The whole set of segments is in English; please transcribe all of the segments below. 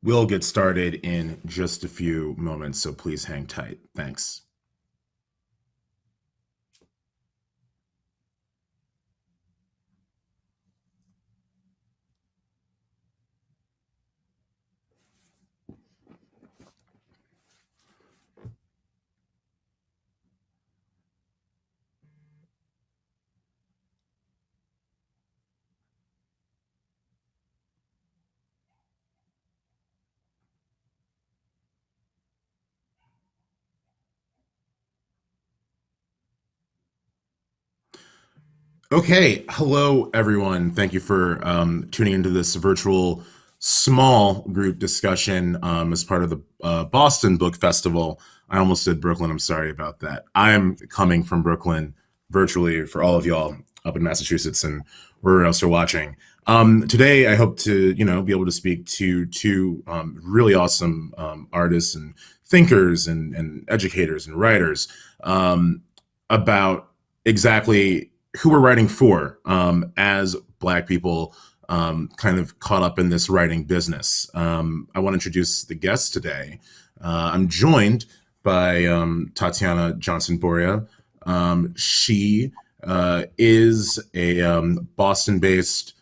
We'll get started in just a few moments, so please hang tight. Thanks. Okay, hello everyone. Thank you for tuning into this virtual small group discussion as part of the Boston Book Festival. I almost said Brooklyn. I'm sorry about that. I'm coming from Brooklyn virtually for all of y'all up in Massachusetts and wherever else you're watching. Today, I hope to be able to speak to two really awesome artists and thinkers and educators and writers about exactly who we're writing for as Black people kind of caught up in this writing business. I want to introduce the guests today. I'm joined by Tatiana Johnson-Boria. She is a Boston-based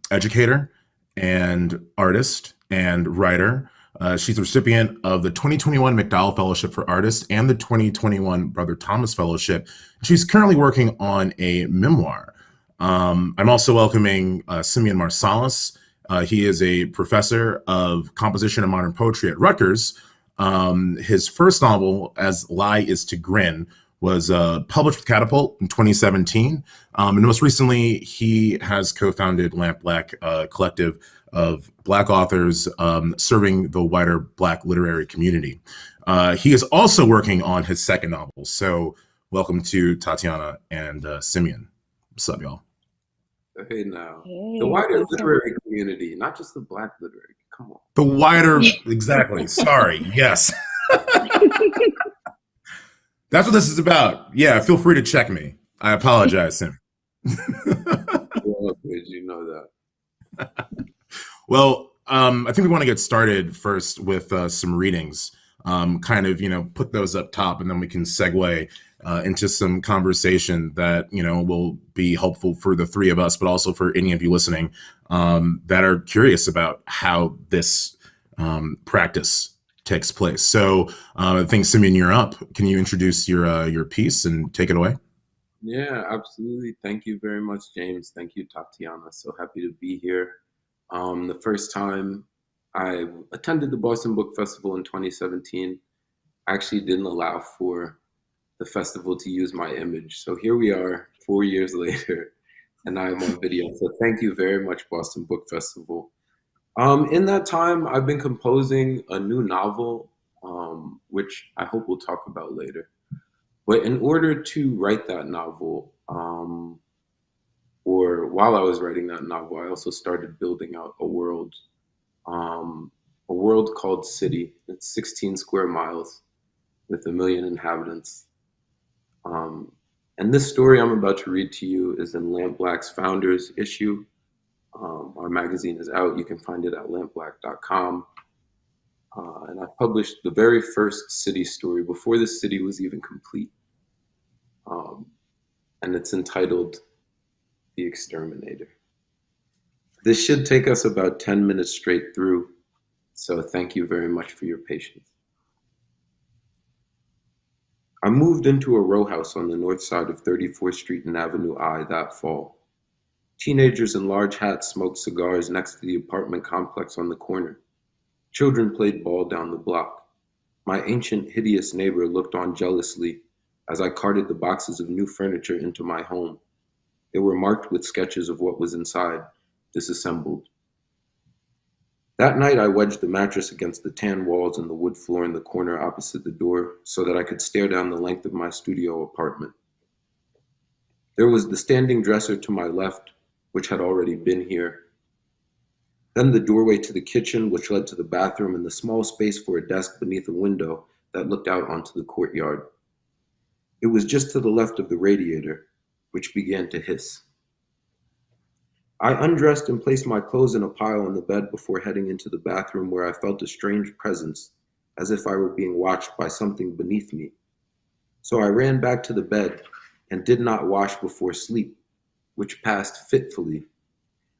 educator and artist and writer. She's a recipient of the 2021 MacDowell Fellowship for Artists and the 2021 Brother Thomas Fellowship. She's currently working on a memoir. I'm also welcoming Simeon Marsalis. He is a professor of composition and modern poetry at Rutgers. His first novel, As Lie Is to Grin, was published with Catapult in 2017. And most recently, he has co-founded Lampblack, a collective of Black authors serving the wider Black literary community. He is also working on his second novel. So welcome to Tatiana and Simeon. What's up, y'all? Hey, now. Hey, the wider literary community, not just the Black literary. Come on. The wider, exactly. Sorry. Yes. That's what this is about. Yeah, feel free to check me. I apologize, Sim. Well, did you know that? Well, I think we want to get started first with some readings, kind of, put those up top, and then we can segue into some conversation that, will be helpful for the three of us, but also for any of you listening that are curious about how this practice takes place. So I think, Simeon, you're up. Can you introduce your piece and take it away? Yeah, absolutely. Thank you very much, James. Thank you, Tatiana. So happy to be here. The first time I attended the Boston Book Festival in 2017, I actually didn't allow for the festival to use my image. So here we are 4 years later, and I am on video. So thank you very much, Boston Book Festival. In that time, I've been composing a new novel, which I hope we'll talk about later. But in order to write that novel, or while I was writing that novel, I also started building out a world called City. It's 16 square miles with 1 million inhabitants. And this story I'm about to read to you is in Lampblack's Founders issue. Our magazine is out. You can find it at lampblack.com. And I published the very first city story before the city was even complete. And it's entitled The Exterminator. This should take us about 10 minutes straight through. So thank you very much for your patience. I moved into a row house on the north side of 34th Street and Avenue I that fall. Teenagers in large hats smoked cigars next to the apartment complex on the corner. Children played ball down the block. My ancient, hideous neighbor looked on jealously as I carted the boxes of new furniture into my home. They were marked with sketches of what was inside, disassembled. That night, I wedged the mattress against the tan walls and the wood floor in the corner opposite the door so that I could stare down the length of my studio apartment. There was the standing dresser to my left, which had already been here. Then the doorway to the kitchen, which led to the bathroom, and the small space for a desk beneath a window that looked out onto the courtyard. It was just to the left of the radiator, which began to hiss. I undressed and placed my clothes in a pile on the bed before heading into the bathroom where I felt a strange presence, as if I were being watched by something beneath me. So I ran back to the bed and did not wash before sleep, which passed fitfully.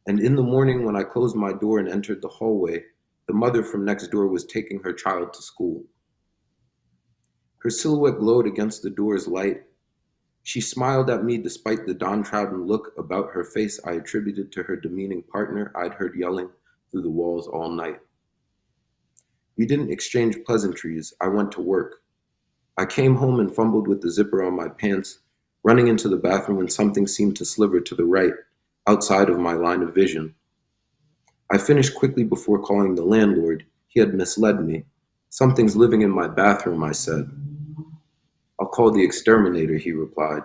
And in the morning, when I closed my door and entered the hallway, the mother from next door was taking her child to school. Her silhouette glowed against the door's light. She smiled at me despite the downtrodden look about her face I attributed to her demeaning partner I'd heard yelling through the walls all night. We didn't exchange pleasantries. I went to work. I came home and fumbled with the zipper on my pants, running into the bathroom when something seemed to sliver to the right, outside of my line of vision. I finished quickly before calling the landlord. He had misled me. Something's living in my bathroom, I said. I'll call the exterminator, he replied.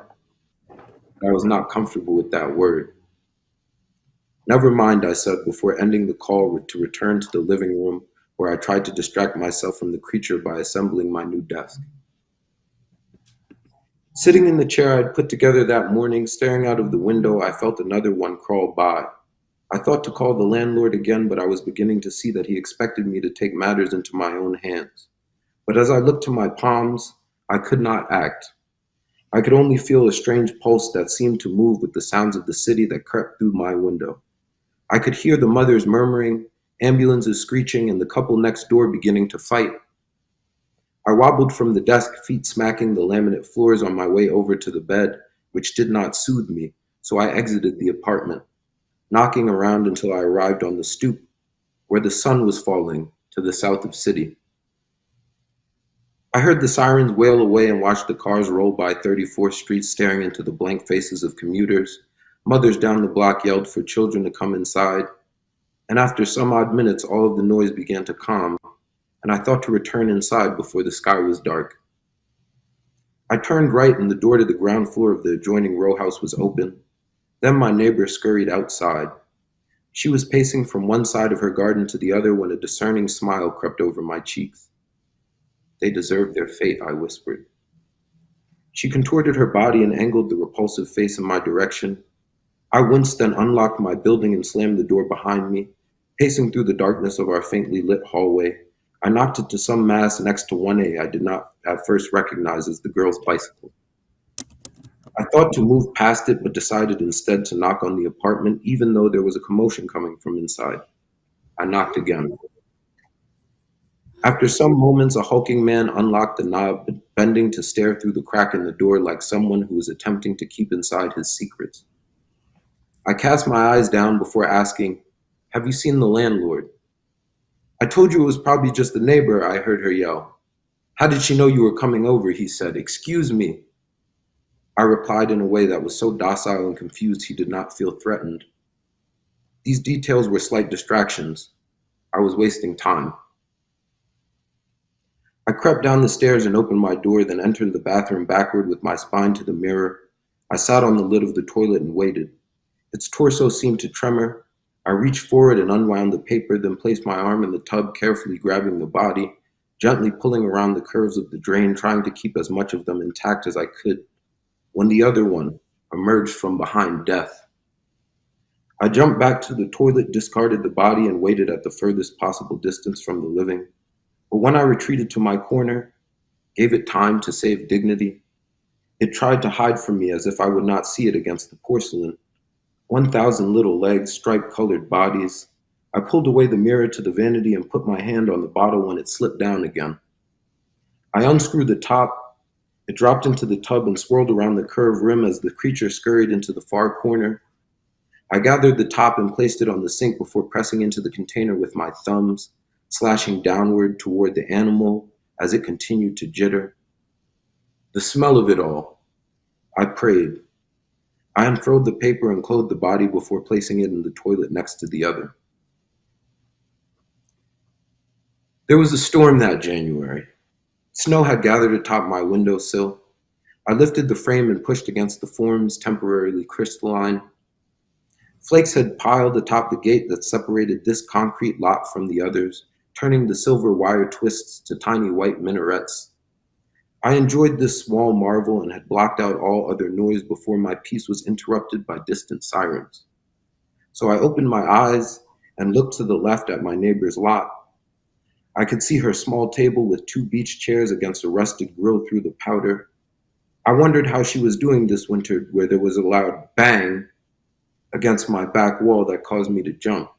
I was not comfortable with that word. Never mind, I said before ending the call to return to the living room where I tried to distract myself from the creature by assembling my new desk. Sitting in the chair I'd put together that morning, staring out of the window, I felt another one crawl by. I thought to call the landlord again, but I was beginning to see that he expected me to take matters into my own hands. But as I looked to my palms, I could not act. I could only feel a strange pulse that seemed to move with the sounds of the city that crept through my window. I could hear the mothers murmuring, ambulances screeching, and the couple next door beginning to fight. I wobbled from the desk, feet smacking the laminate floors on my way over to the bed, which did not soothe me, so I exited the apartment, knocking around until I arrived on the stoop, where the sun was falling to the south of city. I heard the sirens wail away and watched the cars roll by 34th Street, staring into the blank faces of commuters. Mothers down the block yelled for children to come inside, and after some odd minutes, all of the noise began to calm, and I thought to return inside before the sky was dark. I turned right and the door to the ground floor of the adjoining row house was open. Then my neighbor scurried outside. She was pacing from one side of her garden to the other when a discerning smile crept over my cheeks. They deserved their fate, I whispered. She contorted her body and angled the repulsive face in my direction. I winced, then unlocked my building and slammed the door behind me. Pacing through the darkness of our faintly lit hallway, I knocked it to some mass next to 1A I did not at first recognize as the girl's bicycle. I thought to move past it, but decided instead to knock on the apartment, even though there was a commotion coming from inside. I knocked again. After some moments, a hulking man unlocked the knob, bending to stare through the crack in the door like someone who was attempting to keep inside his secrets. I cast my eyes down before asking, "Have you seen the landlord?" "I told you it was probably just the neighbor," I heard her yell. "How did she know you were coming over?" he said. "Excuse me." I replied in a way that was so docile and confused he did not feel threatened. These details were slight distractions. I was wasting time. I crept down the stairs and opened my door, then entered the bathroom backward with my spine to the mirror. I sat on the lid of the toilet and waited. Its torso seemed to tremor. I reached forward and unwound the paper, then placed my arm in the tub, carefully grabbing the body, gently pulling around the curves of the drain, trying to keep as much of them intact as I could, when the other one emerged from behind death. I jumped back to the toilet, discarded the body, and waited at the furthest possible distance from the living. But when I retreated to my corner, gave it time to save dignity, it tried to hide from me as if I would not see it against the porcelain. 1,000 little legs, stripe-colored bodies. I pulled away the mirror to the vanity and put my hand on the bottle when it slipped down again. I unscrewed the top. It dropped into the tub and swirled around the curved rim as the creature scurried into the far corner. I gathered the top and placed it on the sink before pressing into the container with my thumbs, slashing downward toward the animal as it continued to jitter. The smell of it all. I prayed. I unfurled the paper and clothed the body before placing it in the toilet next to the other. There was a storm that January. Snow had gathered atop my windowsill. I lifted the frame and pushed against the forms, temporarily crystalline. Flakes had piled atop the gate that separated this concrete lot from the others, turning the silver wire twists to tiny white minarets. I enjoyed this small marvel and had blocked out all other noise before my peace was interrupted by distant sirens. So I opened my eyes and looked to the left at my neighbor's lot. I could see her small table with two beach chairs against a rusted grill through the powder. I wondered how she was doing this winter, where there was a loud bang against my back wall that caused me to jump.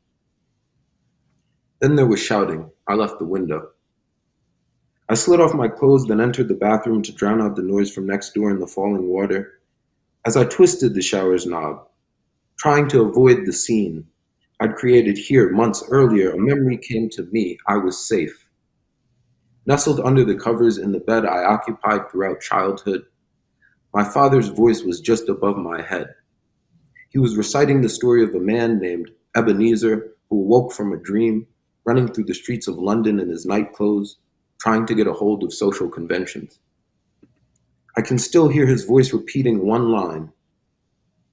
Then there was shouting. I left the window. I slid off my clothes, then entered the bathroom to drown out the noise from next door and the falling water. As I twisted the shower's knob, trying to avoid the scene I'd created here months earlier, a memory came to me. I was safe. Nestled under the covers in the bed I occupied throughout childhood, my father's voice was just above my head. He was reciting the story of a man named Ebenezer who awoke from a dream, running through the streets of London in his night clothes, trying to get a hold of social conventions. I can still hear his voice repeating one line: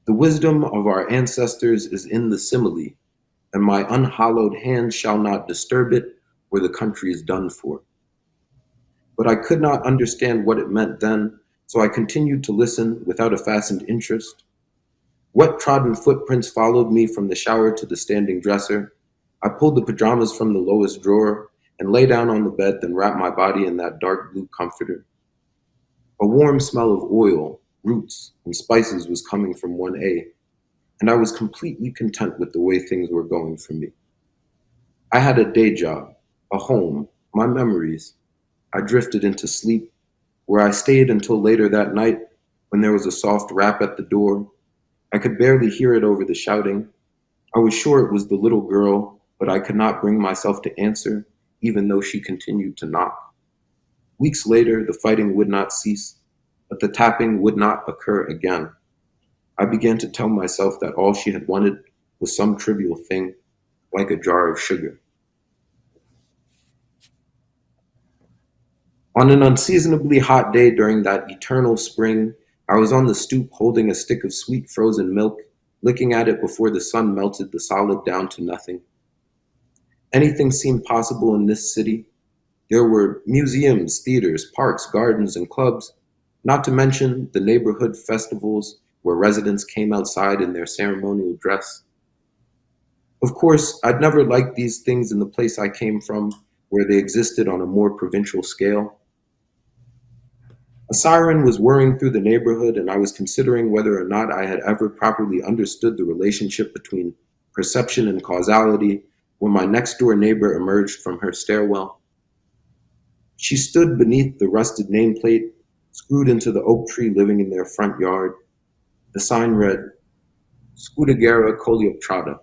"The wisdom of our ancestors is in the simile, and my unhallowed hand shall not disturb it, or the country is done for." But I could not understand what it meant then, so I continued to listen without a fastened interest. Wet trodden footprints followed me from the shower to the standing dresser. I pulled the pajamas from the lowest drawer and lay down on the bed, then wrapped my body in that dark blue comforter. A warm smell of oil, roots, and spices was coming from 1A, and I was completely content with the way things were going for me. I had a day job, a home, my memories. I drifted into sleep, where I stayed until later that night when there was a soft rap at the door. I could barely hear it over the shouting. I was sure it was the little girl, but I could not bring myself to answer, even though she continued to knock. Weeks later, the fighting would not cease, but the tapping would not occur again. I began to tell myself that all she had wanted was some trivial thing, like a jar of sugar. On an unseasonably hot day during that eternal spring, I was on the stoop holding a stick of sweet frozen milk, licking at it before the sun melted the solid down to nothing. Anything seemed possible in this city. There were museums, theaters, parks, gardens, and clubs, not to mention the neighborhood festivals where residents came outside in their ceremonial dress. Of course, I'd never liked these things in the place I came from, where they existed on a more provincial scale. A siren was whirring through the neighborhood, and I was considering whether or not I had ever properly understood the relationship between perception and causality when my next door neighbor emerged from her stairwell. She stood beneath the rusted nameplate, screwed into the oak tree living in their front yard. The sign read, "Scudagera Coleoptrata."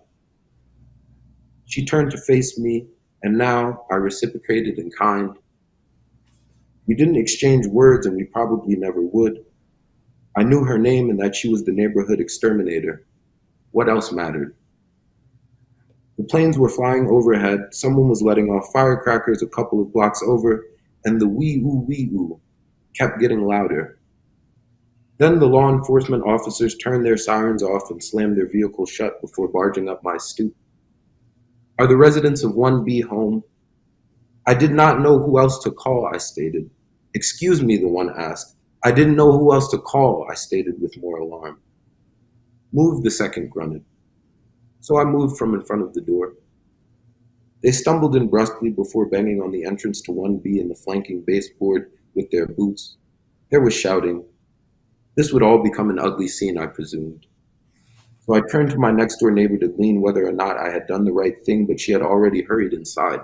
She turned to face me, and now I reciprocated in kind. We didn't exchange words, and we probably never would. I knew her name and that she was the neighborhood exterminator. What else mattered? The planes were flying overhead, someone was letting off firecrackers a couple of blocks over, and the wee-oo kept getting louder. Then the law enforcement officers turned their sirens off and slammed their vehicle shut before barging up my stoop. "Are the residents of 1B home?" "I did not know who else to call," I stated. "Excuse me," the one asked. "I didn't know who else to call," I stated with more alarm. "Move," the second grunted. So I moved from in front of the door. They stumbled in brusquely before banging on the entrance to 1B and the flanking baseboard with their boots. There was shouting. This would all become an ugly scene, I presumed. So I turned to my next door neighbor to glean whether or not I had done the right thing, but she had already hurried inside.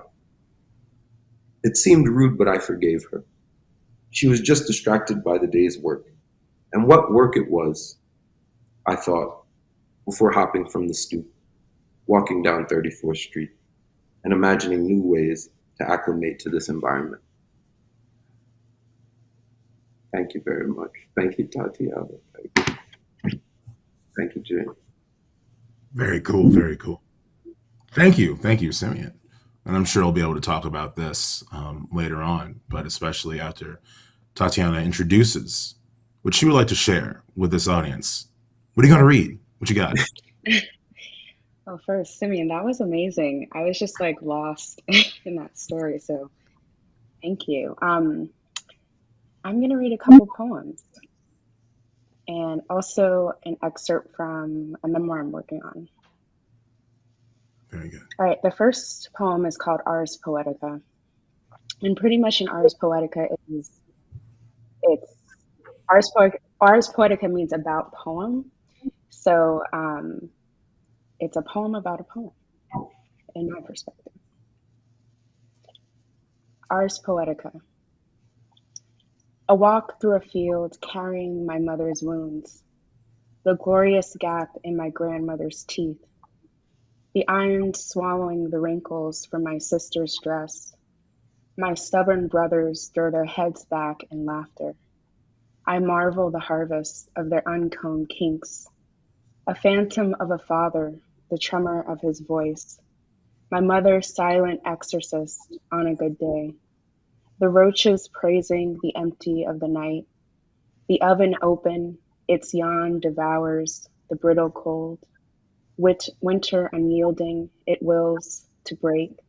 It seemed rude, but I forgave her. She was just distracted by the day's work. And what work it was, I thought, before hopping from the stoop, walking down 34th Street, and imagining new ways to acclimate to this environment. Thank you very much. Thank you, Tatiana. Thank you, James. Very cool. Very cool. Thank you. Thank you, Simeon. And I'm sure I'll be able to talk about this later on, but especially after Tatiana introduces what she would like to share with this audience. What are you going to read? What you got? Well, first, Simeon, that was amazing. I was just like lost in that story, so thank you. I'm gonna read a couple poems and also an excerpt from a memoir I'm working on. Very good. All right, the first poem is called Ars Poetica. And pretty much in Ars Poetica is it's Ars Poetica means about poem. So it's a poem about a poem in my perspective. Ars Poetica. A walk through a field carrying my mother's wounds, the glorious gap in my grandmother's teeth, the iron swallowing the wrinkles from my sister's dress. My stubborn brothers throw their heads back in laughter. I marvel the harvest of their uncombed kinks. A phantom of a father, the tremor of his voice. My mother's silent exorcist on a good day. The roaches praising the empty of the night. The oven open, its yawn devours the brittle cold. Winter unyielding, it wills to break.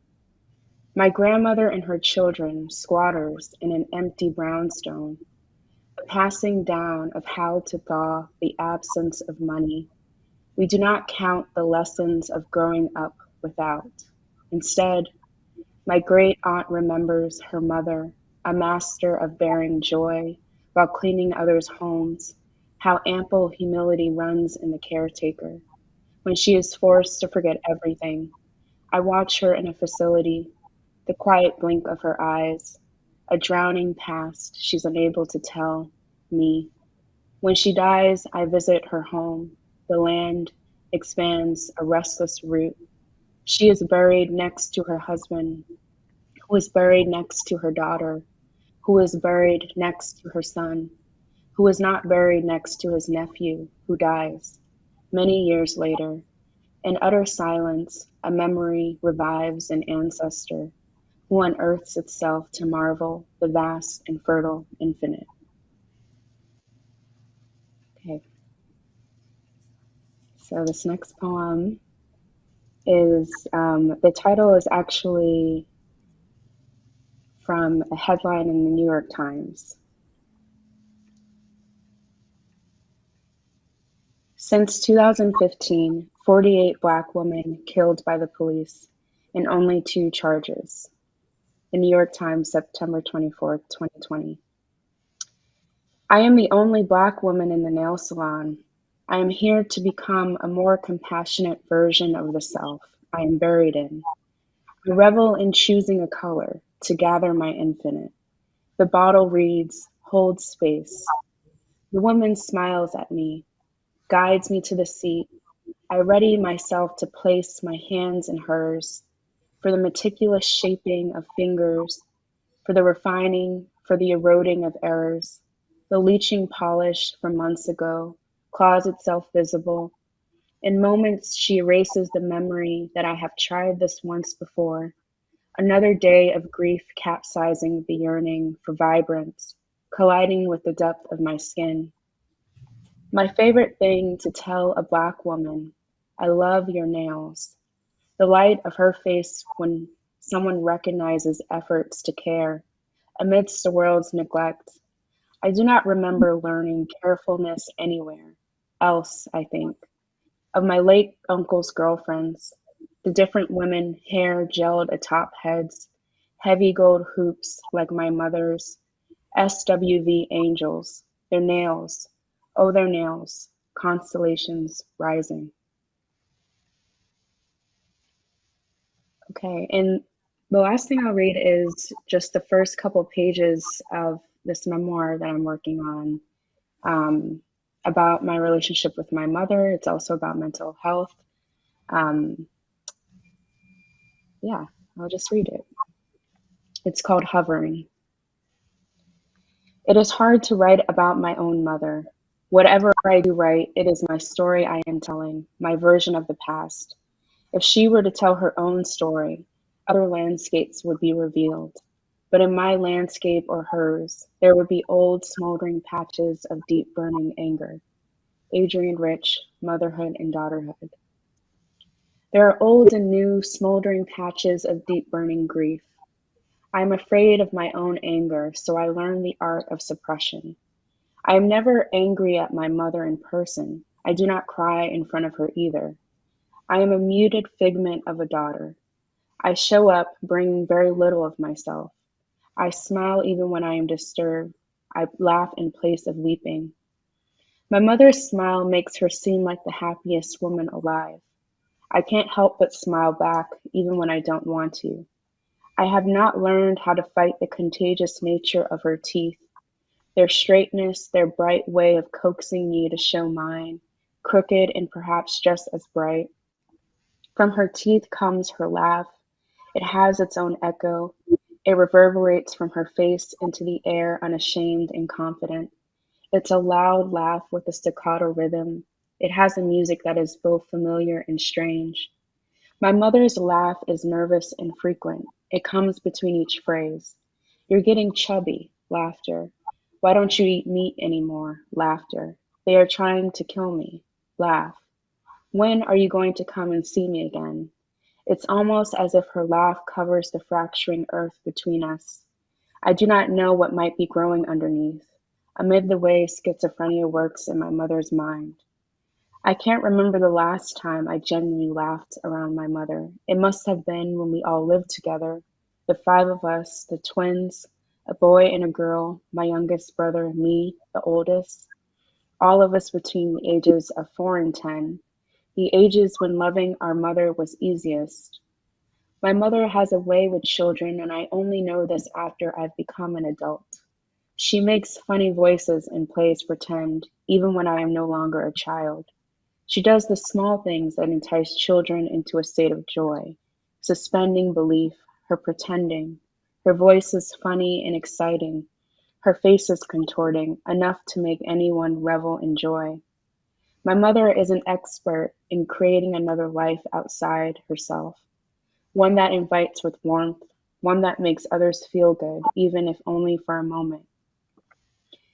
My grandmother and her children, squatters in an empty brownstone. The passing down of how to thaw the absence of money. We do not count the lessons of growing up without. Instead, my great aunt remembers her mother, a master of bearing joy while cleaning others' homes, how ample humility runs in the caretaker. When she is forced to forget everything, I watch her in a facility, the quiet blink of her eyes, a drowning past she's unable to tell me. When she dies, I visit her home. The land expands a restless root. She is buried next to her husband, who is buried next to her daughter, who is buried next to her son, who is not buried next to his nephew, who dies. Many years later, in utter silence, a memory revives an ancestor who unearths itself to marvel the vast and fertile infinite. Okay, so this next poem is the title is actually from a headline in the New York Times. Since 2015, 48 Black women killed by the police in only 2 charges. The New York Times, September 24th, 2020. I am the only Black woman in the nail salon. I am here to become a more compassionate version of the self I am buried in. I revel in choosing a color to gather my infinite. The bottle reads, "Hold space." The woman smiles at me, guides me to the seat. I ready myself to place my hands in hers, for the meticulous shaping of fingers, for the refining, for the eroding of errors. The leaching polish from months ago claws itself visible. In moments, she erases the memory that I have tried this once before. Another day of grief capsizing the yearning for vibrance, colliding with the depth of my skin. My favorite thing to tell a Black woman, I love your nails. The light of her face when someone recognizes efforts to care amidst the world's neglect. I do not remember learning carefulness anywhere else, I think, of my late uncle's girlfriends, the different women, hair gelled atop heads, heavy gold hoops like my mother's, SWV angels, their nails, oh, their nails, constellations rising. Okay, and the last thing I'll read is just the first couple pages of this memoir that I'm working on about my relationship with my mother. It's also about mental health. Um, yeah, I'll just read it. It's called Hovering. It is hard to write about my own mother. Whatever I do write, it is my story I am telling, my version of the past. If she were to tell her own story, other landscapes would be revealed. But in my landscape or hers, there would be old smoldering patches of deep burning anger. Adrienne Rich, Motherhood and Daughterhood. There are old and new smoldering patches of deep burning grief. I am afraid of my own anger, so I learn the art of suppression. I am never angry at my mother in person. I do not cry in front of her either. I am a muted figment of a daughter. I show up bringing very little of myself. I smile even when I am disturbed. I laugh in place of weeping. My mother's smile makes her seem like the happiest woman alive. I can't help but smile back even when I don't want to. I have not learned how to fight the contagious nature of her teeth, their straightness, their bright way of coaxing me to show mine, crooked and perhaps just as bright. From her teeth comes her laugh. It has its own echo. It reverberates from her face into the air unashamed and confident. It's a loud laugh with a staccato rhythm. It has a music that is both familiar and strange. My mother's laugh is nervous and frequent. It comes between each phrase. You're getting chubby, laughter. Why don't you eat meat anymore? Laughter. They are trying to kill me. Laugh. When are you going to come and see me again? It's almost as if her laugh covers the fracturing earth between us. I do not know what might be growing underneath, amid the way schizophrenia works in my mother's mind. I can't remember the last time I genuinely laughed around my mother. It must have been when we all lived together, the five of us, the twins, a boy and a girl, my youngest brother, me, the oldest, all of us between the ages of 4 and 10, the ages when loving our mother was easiest. My mother has a way with children, and I only know this after I've become an adult. She makes funny voices and plays pretend, even when I am no longer a child. She does the small things that entice children into a state of joy, suspending belief, her pretending. Her voice is funny and exciting, her face is contorting, enough to make anyone revel in joy. My mother is an expert in creating another life outside herself, one that invites with warmth, one that makes others feel good, even if only for a moment.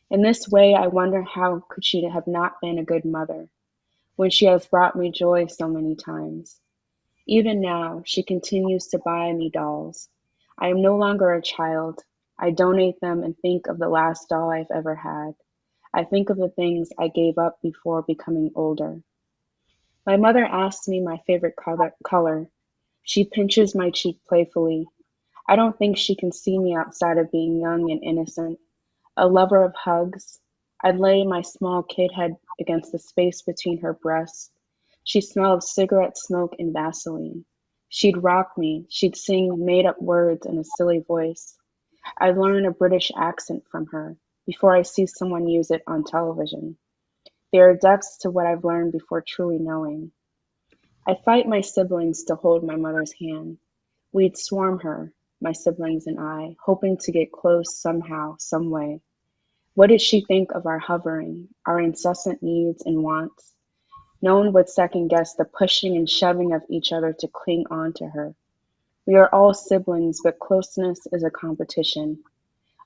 In this way, I wonder how could she have not been a good mother when she has brought me joy so many times. Even now, she continues to buy me dolls. I am no longer a child. I donate them and think of the last doll I've ever had. I think of the things I gave up before becoming older. My mother asks me my favorite color. She pinches my cheek playfully. I don't think she can see me outside of being young and innocent, a lover of hugs. I'd lay my small kid head against the space between her breasts. She'd smell of cigarette smoke and Vaseline. She'd rock me. She'd sing made up words in a silly voice. I'd learn a British accent from her before I see someone use it on television. There are depths to what I've learned before truly knowing. I fight my siblings to hold my mother's hand. We'd swarm her, my siblings and I, hoping to get close somehow, some way. What did she think of our hovering, our incessant needs and wants? No one would second guess the pushing and shoving of each other to cling on to her. We are all siblings, but closeness is a competition.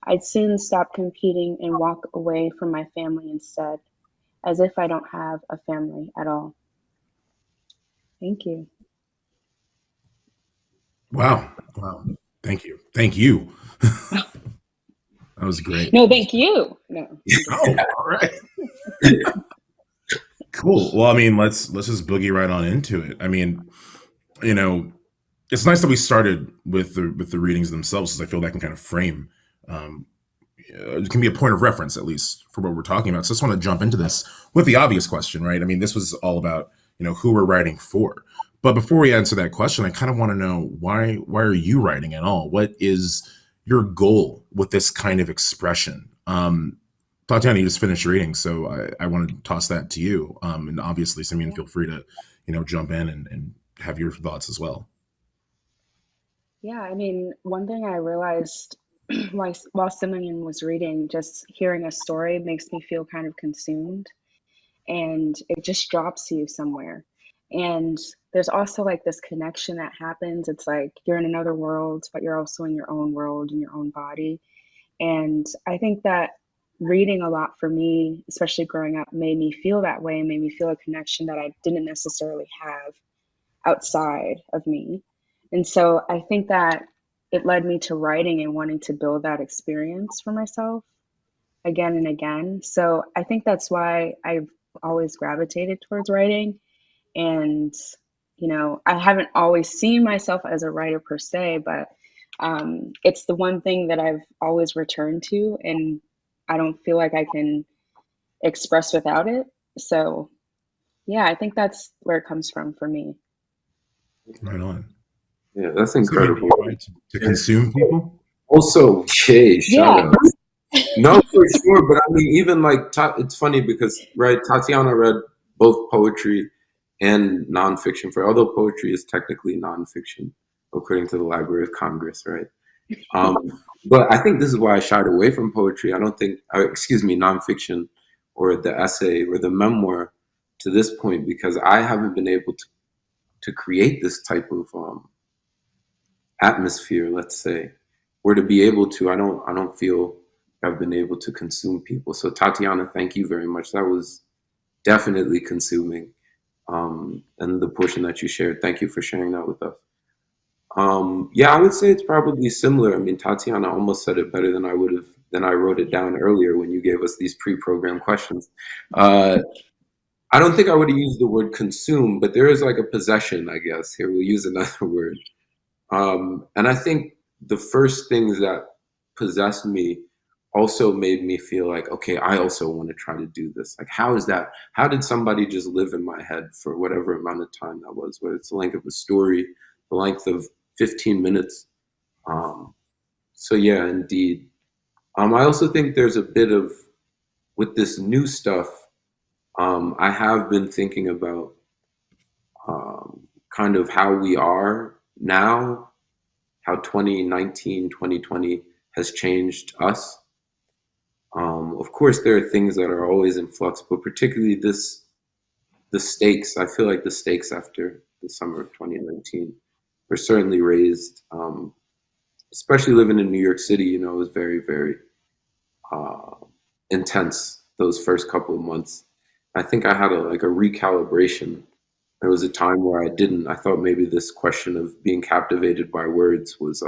I'd soon stop competing and walk away from my family instead, as if I don't have a family at all. Thank you. Wow. Wow. Thank you. Thank you. That was great. No, thank you. No, I'm just Oh, kidding. all right. Cool. Well, I mean, let's just boogie right on into it. I mean, you know, it's nice that we started with the readings themselves, because I feel that can kind of frame, um, it can be a point of reference at least for what we're talking about. So I just want to jump into this with the obvious question, right? I mean, this was all about who we're writing for. But before we answer that question, I kind of want to know why are you writing at all? What is your goal with this kind of expression? Tatiana, you just finished reading, so I want to toss that to you. And obviously, Simeon, Yeah. feel free to jump in and have your thoughts as well. Yeah, I mean, one thing I realized while Simeon was reading, just hearing a story makes me feel kind of consumed, and it just drops you somewhere. And there's also like this connection that happens. It's like you're in another world, but you're also in your own world, in your own body. And I think that reading a lot for me, especially growing up, made me feel that way, made me feel a connection that I didn't necessarily have outside of me. And so I think that it led me to writing and wanting to build that experience for myself again and again. So I think that's why I've always gravitated towards writing. And I haven't always seen myself as a writer per se, but it's the one thing that I've always returned to, and I don't feel like I can express without it. So, yeah, I think that's where it comes from for me. Right on. Yeah, that's So maybe incredible. you tried to consume people? Also, Jay, shout Yeah. out. No, for sure. But I mean, even like, it's funny because, right, Tatiana read both poetry and nonfiction. Although poetry is technically nonfiction, according to the Library of Congress, right? But I think this is why I shied away from poetry. I don't think, excuse me, nonfiction or the essay or the memoir to this point, because I haven't been able to create this type of atmosphere, let's say, or to be able to. I don't feel I've been able to consume people. So Tatiana, thank you very much. That was definitely consuming. And the portion that you shared, thank you for sharing that with us. Yeah, I would say it's probably similar. I mean, Tatiana almost said it better than I wrote it down earlier when you gave us these pre-programmed questions. I don't think I would have used the word consume, but there is like a possession, I guess. Here, we'll use another word. And I think the first things that possessed me also made me feel like, okay, I also want to try to do this. Like, how is that? How did somebody just live in my head for whatever amount of time that was, whether it's the length of a story, the length of 15 minutes. So yeah, indeed. I also think there's a bit of, with this new stuff, I have been thinking about kind of how we are now, how 2019, 2020 has changed us. Of course, there are things that are always in flux, but particularly the stakes. I feel like the stakes after the summer of 2019 were certainly raised. Especially living in New York City, it was very, very intense those first couple of months. I think I had a recalibration. There was a time where I thought maybe this question of being captivated by words was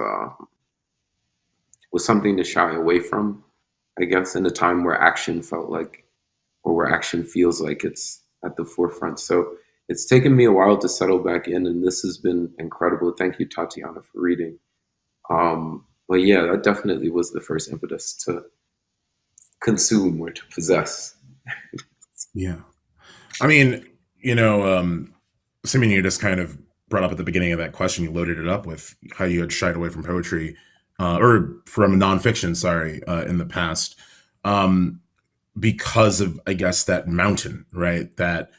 something to shy away from, I guess, in a time where action felt like, or where action feels like it's at the forefront. So it's taken me a while to settle back in, and this has been incredible. Thank you, Tatiana, for reading. But yeah, that definitely was the first impetus to consume or to possess. Yeah. I mean, Simeon, you just kind of brought up at the beginning of that question, you loaded it up with how you had shied away from poetry, or from nonfiction, sorry, in the past, because of, I guess, that mountain, right? That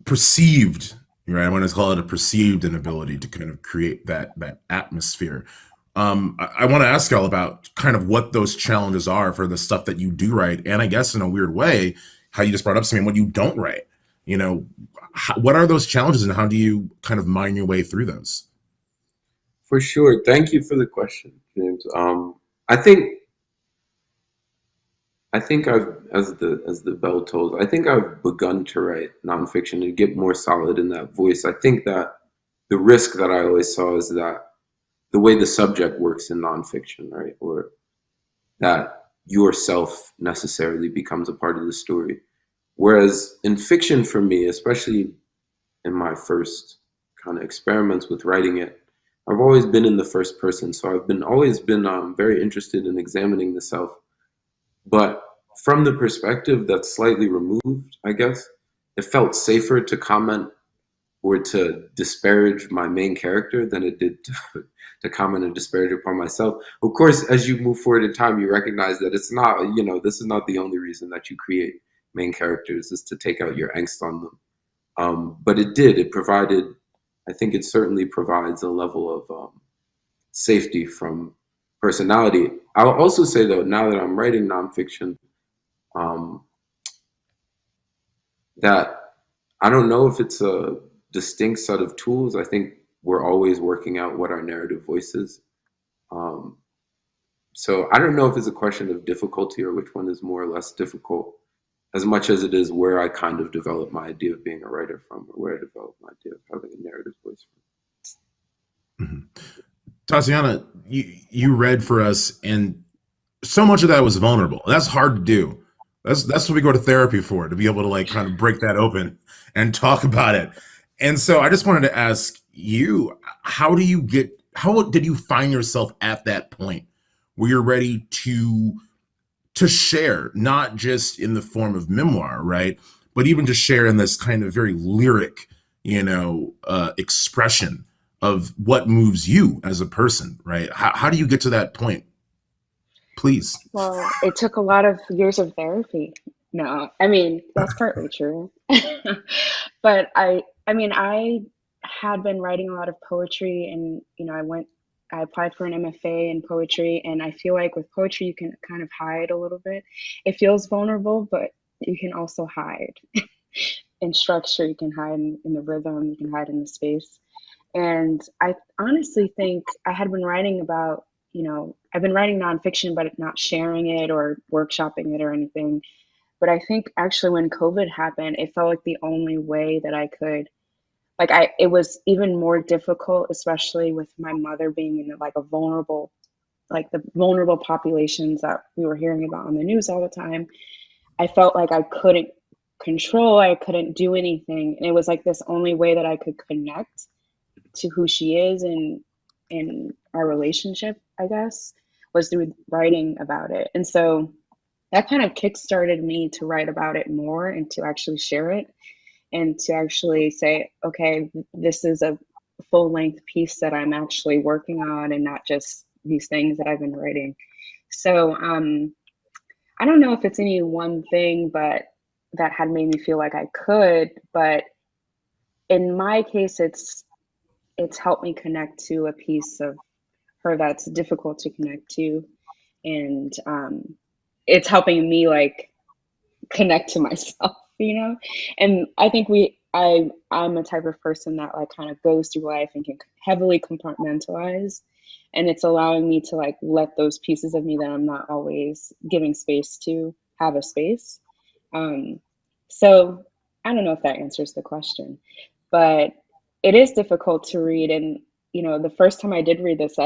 perceived, right? I want to call it a perceived inability to kind of create that atmosphere. I want to ask y'all about kind of what those challenges are for the stuff that you do write, and I guess in a weird way, how you just brought up something, what you don't write. What are those challenges, and how do you kind of mine your way through those? For sure. Thank you for the question, James. I think I've, as the bell tolls, I think I've begun to write nonfiction and get more solid in that voice. I think that the risk that I always saw is that the way the subject works in nonfiction, right? Or that yourself necessarily becomes a part of the story. Whereas in fiction, for me, especially in my first kind of experiments with writing it, I've always been in the first person. So I've always been very interested in examining the self, but from the perspective that's slightly removed, I guess. It felt safer to comment or to disparage my main character than it did to comment and disparage upon myself. Of course, as you move forward in time, you recognize that it's not, this is not the only reason that you create main characters, is to take out your angst on them. But it provided, I think it certainly provides a level of safety from personality. I'll also say, though, now that I'm writing nonfiction, that I don't know if it's a distinct set of tools. I think we're always working out what our narrative voice is. So I don't know if it's a question of difficulty or which one is more or less difficult, as much as it is where I kind of develop my idea of being a writer from, or where I develop my idea of having a narrative voice from. Mm-hmm. Tatiana, you read for us, and so much of that was vulnerable. That's hard to do. That's what we go to therapy for, to be able to kind of break that open and talk about it. And so I just wanted to ask you, how did you find yourself at that point where you're ready to share, not just in the form of memoir, right? But even to share in this kind of very lyric, expression of what moves you as a person, right? How do you get to that point? Please. Well, it took a lot of years of therapy. No, I mean, that's partly true. But I had been writing a lot of poetry, and I applied for an MFA in poetry, and I feel like with poetry you can kind of hide a little bit. It feels vulnerable, but you can also hide in structure, you can hide in the rhythm, you can hide in the space. And I honestly think I had been writing about, I've been writing nonfiction, but not sharing it or workshopping it or anything. But I think actually when COVID happened, it felt like the only way that I could, it was even more difficult, especially with my mother being in like a vulnerable, like the vulnerable populations that we were hearing about on the news all the time. I felt like I couldn't control, I couldn't do anything. And it was like this only way that I could connect to who she is and in our relationship, I guess, was through writing about it. And so that kind of kickstarted me to write about it more and to actually share it and to actually say, okay, this is a full length piece that I'm actually working on and not just these things that I've been writing. So I don't know if it's any one thing, but that had made me feel like I could. But in my case, it's helped me connect to a piece of her that's difficult to connect to, and it's helping me like connect to myself, And I think I'm a type of person that like kind of goes through life and can heavily compartmentalize, and it's allowing me to like let those pieces of me that I'm not always giving space to have a space. So I don't know if that answers the question, but it is difficult to read. And, the first time I did read this,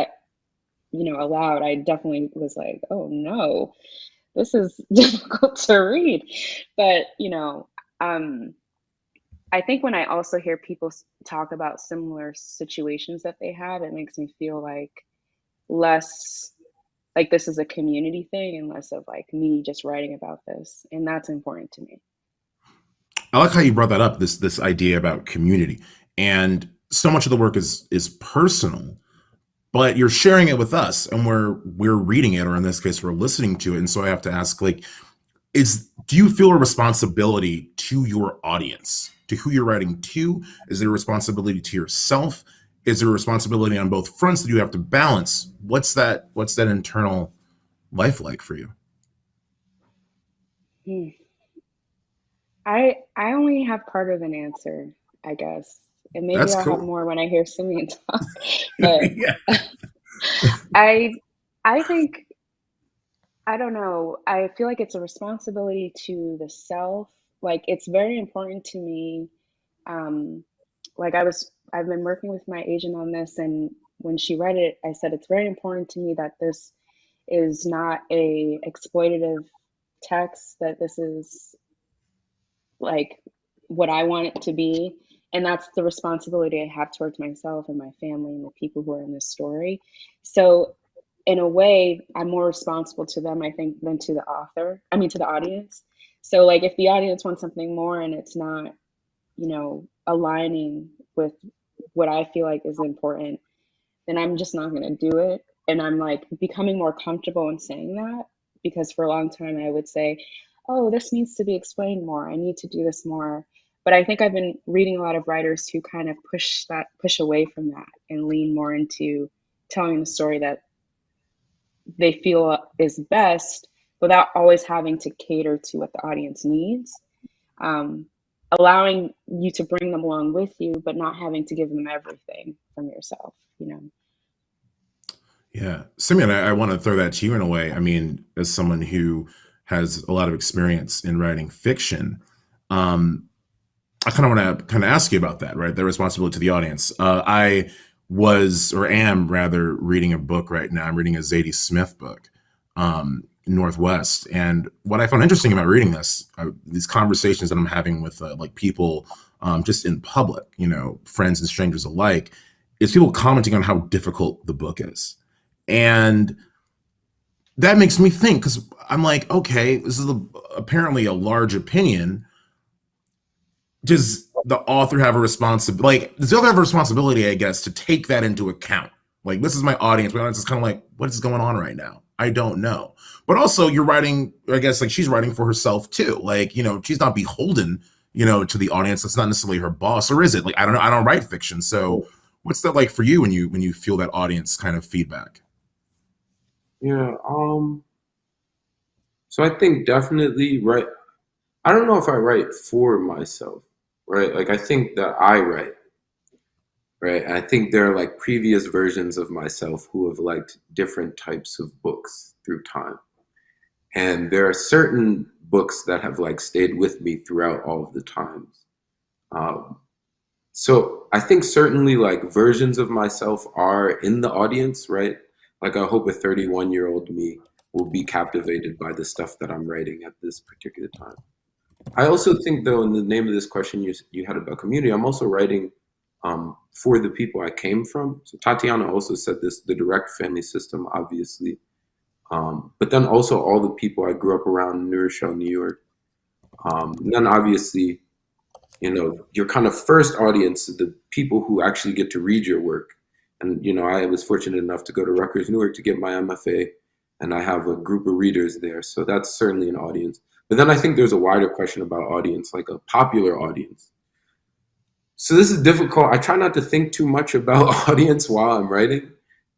aloud, I definitely was like, oh no, this is difficult to read. But, I think when I also hear people talk about similar situations that they have, it makes me feel like less like this is a community thing and less of like me just writing about this. And that's important to me. I like how you brought that up, this idea about community. And so much of the work is personal, but you're sharing it with us and we're reading it, or in this case, we're listening to it. And so I have to ask, like, do you feel a responsibility to your audience, to who you're writing to? Is there a responsibility to yourself? Is there a responsibility on both fronts that you have to balance? What's that internal life like for you? I only have part of an answer, I guess. And maybe That's I'll have cool. more when I hear Simeon talk. But Yeah. I I think I don't know. I feel like it's a responsibility to the self. Like it's very important to me. Um, I've been working with my agent on this, and when she read it, I said it's very important to me that this is not a exploitative text, that this is like what I want it to be. And that's the responsibility I have towards myself and my family and the people who are in this story. So in a way, I'm more responsible to them, I think, than to the to the audience. So like if the audience wants something more and it's not, aligning with what I feel like is important, then I'm just not going to do it. And I'm like becoming more comfortable in saying that, because for a long time I would say, oh, this needs to be explained more. I need to do this more. But I think I've been reading a lot of writers who kind of push away from that and lean more into telling the story that they feel is best without always having to cater to what the audience needs. Um, Allowing you to bring them along with you, but not having to give them everything from yourself. Yeah. Simeon, I want to throw that to you in a way. I mean, as someone who has a lot of experience in writing fiction, I kind of want to kind of ask you about that, right? The responsibility to the audience. I was, or am rather, reading a book right now. I'm reading a Zadie Smith book, Northwest. And what I found interesting about reading this, these conversations that I'm having with like people just in public, friends and strangers alike, is people commenting on how difficult the book is. And that makes me think, because I'm like, okay, this is apparently a large opinion. Does the author have a responsibility? Does the author have a responsibility, I guess, to take that into account? Like, this is my audience. My audience is kind of like, what is going on right now? I don't know. But also, you're writing, I guess, like she's writing for herself too. Like, she's not beholden, to the audience. That's not necessarily her boss, or is it? Like, I don't know. I don't write fiction, so what's that like for you when you feel that audience kind of feedback? Yeah. So I think definitely, right. I don't know if I write for myself, right? Like I think that I write, right? I think there are like previous versions of myself who have liked different types of books through time. And there are certain books that have like stayed with me throughout all of the times. So I think certainly like versions of myself are in the audience, right? Like I hope a 31-year-old me will be captivated by the stuff that I'm writing at this particular time. I also think, though, in the name of this question you had about community, I'm also writing for the people I came from. So Tatiana also said this, the direct family system, obviously. But then also all the people I grew up around in New Rochelle, New York. And then obviously, your kind of first audience, the people who actually get to read your work. And, I was fortunate enough to go to Rutgers, Newark to get my MFA, and I have a group of readers there. So that's certainly an audience. But then I think there's a wider question about audience, like a popular audience. So this is difficult. I try not to think too much about audience while I'm writing,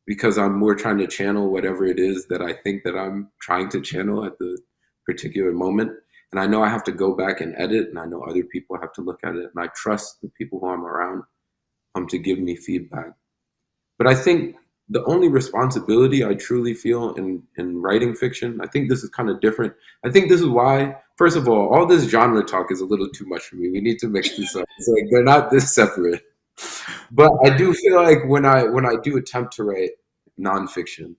because I'm more trying to channel whatever it is that I think that I'm trying to channel at the particular moment. And I know I have to go back and edit, and I know other people have to look at it. And I trust the people who I'm around to give me feedback. But I think the only responsibility I truly feel in writing fiction, I think this is kind of different. I think this is why, first of all this genre talk is a little too much for me. We need to mix this up. It's like they're not this separate. But I do feel like when I do attempt to write nonfiction,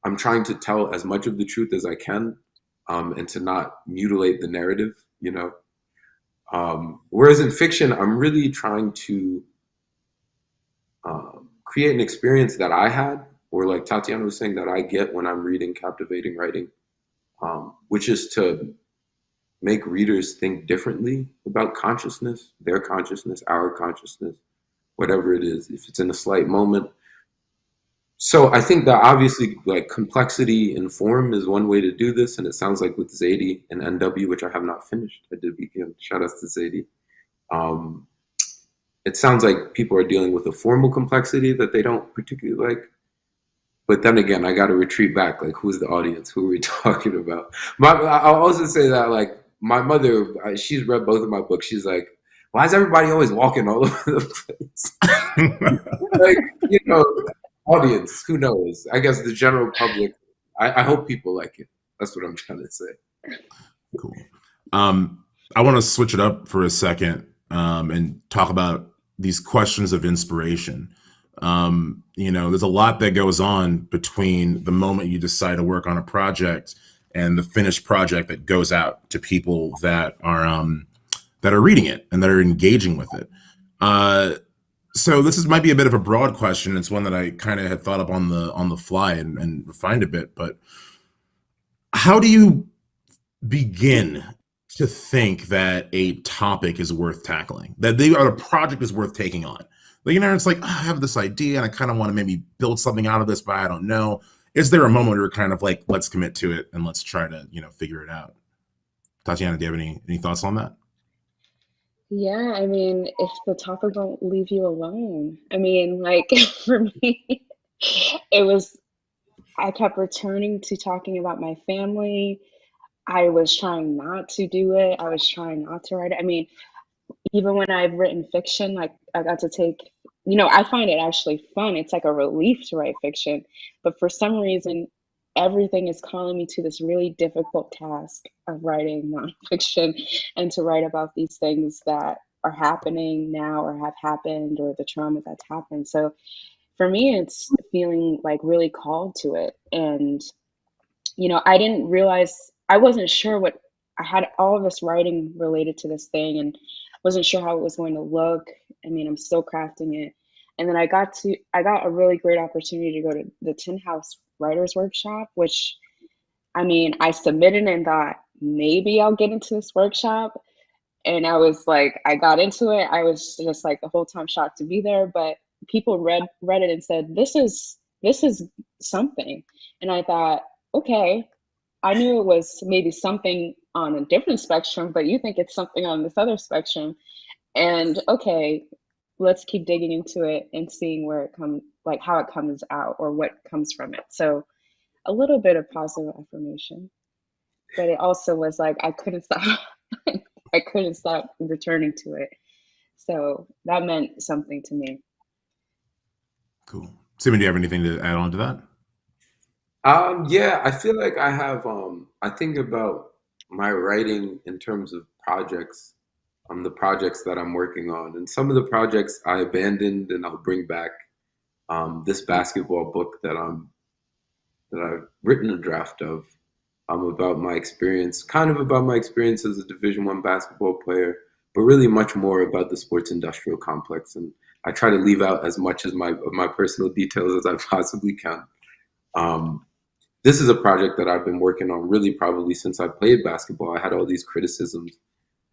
I'm trying to tell as much of the truth as I can, and to not mutilate the narrative, Whereas in fiction, I'm really trying to create an experience that I had, or like Tatiana was saying, that I get when I'm reading captivating writing, which is to make readers think differently about consciousness, their consciousness, our consciousness, whatever it is, if it's in a slight moment. So I think that obviously like complexity in form is one way to do this. And it sounds like with Zadie and NW, which I have not finished. I did begin, shout outs to Zadie. It sounds like people are dealing with a formal complexity that they don't particularly like. But then again, I got to retreat back. Like, who's the audience? Who are we talking about? I'll also say that, like, my mother, she's read both of my books. She's like, why is everybody always walking all over the place? Like, audience, who knows? I guess the general public, I hope people like it. That's what I'm trying to say. Cool. I want to switch it up for a second and talk about these questions of inspiration. There's a lot that goes on between the moment you decide to work on a project and the finished project that goes out to people that are reading it and that are engaging with it. So this might be a bit of a broad question. It's one that I kind of had thought up on the fly and refined a bit. But how do you begin to think that a topic is worth tackling, that a project is worth taking on? Like, it's like, oh, I have this idea and I kind of want to maybe build something out of this, but I don't know. Is there a moment where you're kind of like, let's commit to it and let's try to, figure it out? Tatiana, do you have any thoughts on that? Yeah, I mean, if the topic won't leave you alone. I mean, like for me, I kept returning to talking about my family. I was trying not to do it. I was trying not to write it. I mean, even when I've written fiction, like I got to take, I find it actually fun. It's like a relief to write fiction. But for some reason, everything is calling me to this really difficult task of writing nonfiction and to write about these things that are happening now or have happened, or the trauma that's happened. So for me, it's feeling like really called to it. And, I didn't realize, I wasn't sure what, I had all of this writing related to this thing. And wasn't sure how it was going to look. I mean, I'm still crafting it. And then I got a really great opportunity to go to the Tin House Writers Workshop, which, I mean, I submitted and thought maybe I'll get into this workshop. And I was like, I got into it. I was just like the whole time shocked to be there. But people read it and said, this is something. And I thought, okay, I knew it was maybe something on a different spectrum, but you think it's something on this other spectrum. And okay, let's keep digging into it and seeing where it comes, like how it comes out or what comes from it. So a little bit of positive affirmation, but it also was like I couldn't stop. I couldn't stop returning to it. So that meant something to me. Cool. Simeon, do you have anything to add on to that? Yeah, I feel like I have, I think about my writing in terms of projects, the projects that I'm working on. And some of the projects I abandoned and I'll bring back. This basketball book that I've written a draft of, about my experience, kind of about my experience as a Division I basketball player, but really much more about the sports industrial complex. And I try to leave out as much as my personal details as I possibly can. This is a project that I've been working on really probably since I played basketball. I had all these criticisms.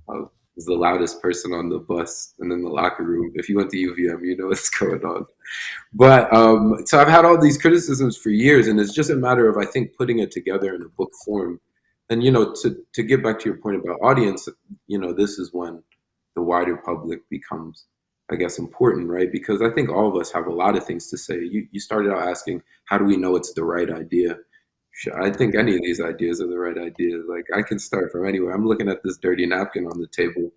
I was the loudest person on the bus and in the locker room. If you went to UVM, you know what's going on. But so I've had all these criticisms for years, and it's just a matter of, I think, putting it together in a book form. And, to get back to your point about audience, this is when the wider public becomes, I guess, important, right? Because I think all of us have a lot of things to say. You started out asking, how do we know it's the right idea? I think any of these ideas are the right ideas. Like, I can start from anywhere. I'm looking at this dirty napkin on the table,